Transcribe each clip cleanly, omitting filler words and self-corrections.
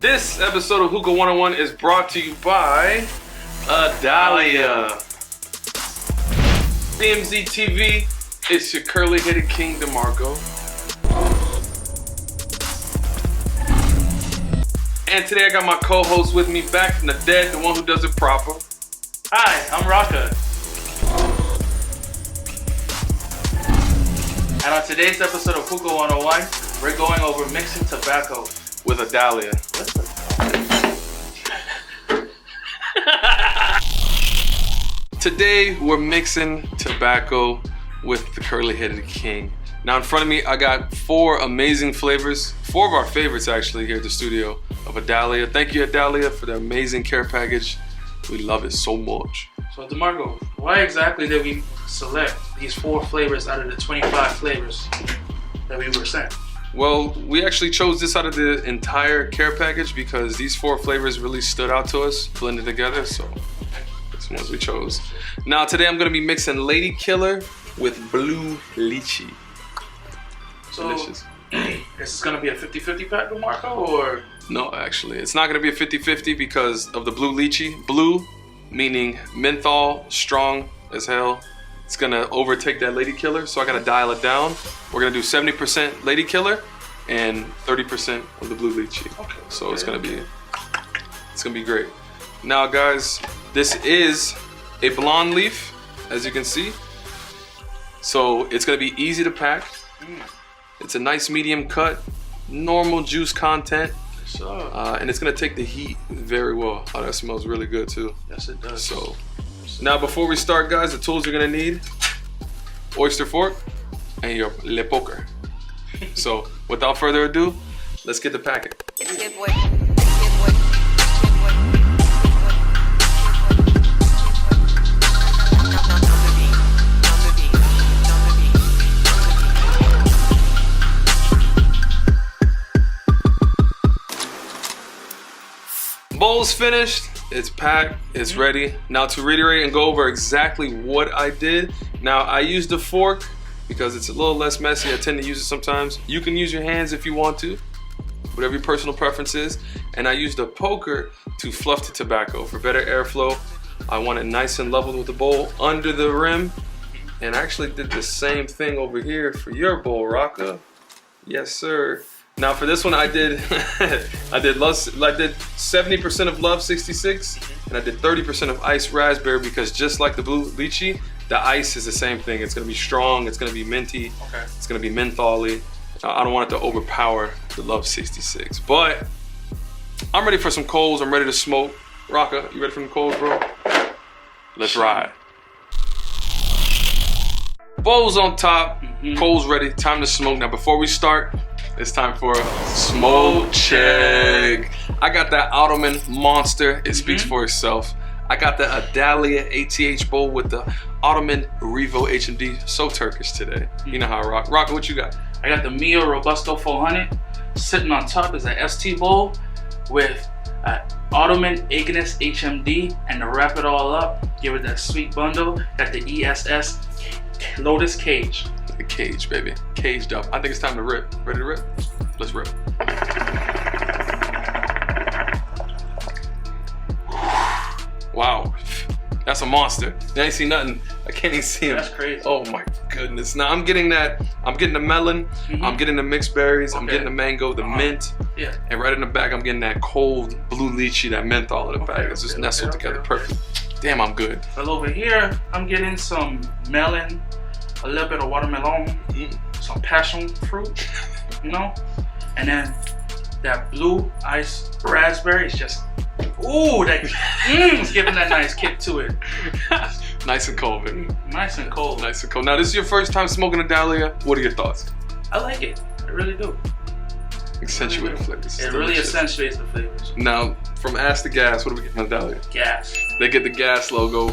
This episode of Hookah 101 is brought to you by Adalya. DMZ TV, it's your curly-headed king, DeMarco. And today I got my co-host with me, back from the dead, the one who does it proper. Hi, I'm Raka. And on today's episode of Hookah 101, we're going over mixing tobacco with Adalya. Today we're mixing tobacco with the curly-headed king. Now in front of me I got four amazing flavors, four of our favorites actually here at the studio of Adalya. Thank you Adalya for the amazing care package. We love it so much. So DeMarco, why exactly did we select these 4 flavors out of the 25 flavors that we were sent? Well, we actually chose this out of the entire care package because these 4 flavors really stood out to us, blended together, so that's the ones we chose. Now today I'm gonna be mixing Lady Killer with Blue Lychee. So, delicious. Is this gonna be a 50-50 pack, DeMarco, or? No, actually, it's not gonna be a 50-50 because of the Blue Lychee. Blue, meaning menthol, strong as hell. It's gonna overtake that Lady Killer, so I gotta dial it down. We're gonna do 70% Lady Killer and 30% of the Blue Lychee. Okay. So it's gonna be great. Now guys, this is a blonde leaf, as you can see. So it's gonna be easy to pack. It's a nice medium cut, normal juice content. And it's gonna take the heat very well. Oh, that smells really good too. Yes, it does. So now before we start guys, the tools you're gonna need: oyster fork and your le poker. So without further ado, let's get the packet. It's good boy. Good boy. Bowl's finished, it's packed, it's ready. Now to reiterate and go over exactly what I did. Now I used a fork because it's a little less messy. I tend to use it sometimes. You can use your hands if you want to, whatever your personal preference is. And I used a poker to fluff the tobacco for better airflow. I want it nice and level with the bowl under the rim. And I actually did the same thing over here for your bowl, Raka. Yes, sir. Now for this one, I did 70% of Love 66, and I did 30% of Ice Raspberry because just like the Blue Lychee, the ice is the same thing. It's gonna be strong, it's gonna be minty, it's gonna be mentholy. I don't want it to overpower the Love 66, but I'm ready for some coals. I'm ready to smoke. Raka, you ready for some coals, bro? Let's ride. Bowls on top, coals ready, time to smoke. Now before we start, it's time for a smoke check. I got that Ottoman monster. It speaks for itself. I got the Adalya ATH bowl with the Ottoman Revo HMD. So Turkish today. You know how I rock. Raka, what you got? I got the Mio Robusto 400. Sitting on top is an ST bowl with Ottoman Ignis HMD. And to wrap it all up, give it that sweet bundle, got the ESS Lotus Cage. The cage, baby. Caged up. I think it's time to rip. Ready to rip? Let's rip. Wow. That's a monster. I ain't see nothing. I can't even see him. That's crazy. Oh my goodness. Now I'm getting the melon, I'm getting the mixed berries, I'm getting the mango, the mint. Yeah. And right in the back, I'm getting that cold Blue Lychee, that menthol in the back. It's just nestled together perfect. Damn, I'm good. Well, over here, I'm getting some melon, a little bit of watermelon, some passion fruit, you know? And then that blue ice raspberry is just, ooh, it's giving that nice kick to it. Nice and cold, baby. Nice and cold. Nice and cold. Now, this is your first time smoking Adalya. What are your thoughts? I like it. I really do. Accentuate the flavors. It really accentuates the flavors. Now, from ass to gas, what do we get from Adalya? Gas. They get the gas logo.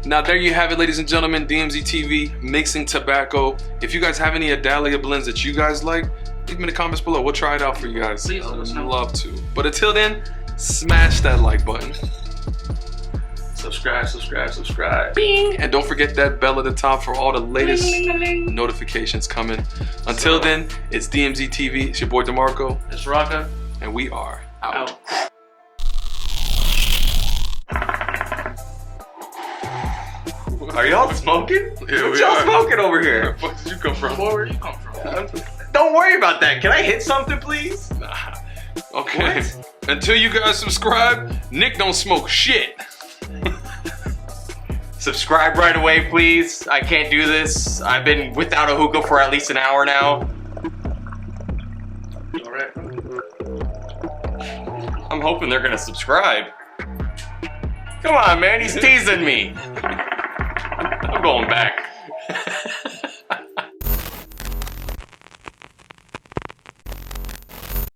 Now there you have it, ladies and gentlemen, DMZ TV, mixing tobacco. If you guys have any Adalya blends that you guys like, leave them in the comments below. We'll try it out for you guys. Please let us know. Love to. But until then, smash that like button. Subscribe. Bing! And don't forget that bell at the top for all the latest notifications coming. Until then, it's DMZ TV. It's your boy DeMarco. It's Raka. And we are out. Are y'all smoking? Yeah, What y'all smoking over here? Where the fuck did you come from? Where you come from? Don't worry about that. Can I hit something, please? Nah. Okay. Until you guys subscribe, Nick don't smoke shit. Subscribe right away, please. I can't do this. I've been without a hookah for at least an hour now. All right. I'm hoping they're gonna subscribe. Come on, man. He's teasing me. I'm going back.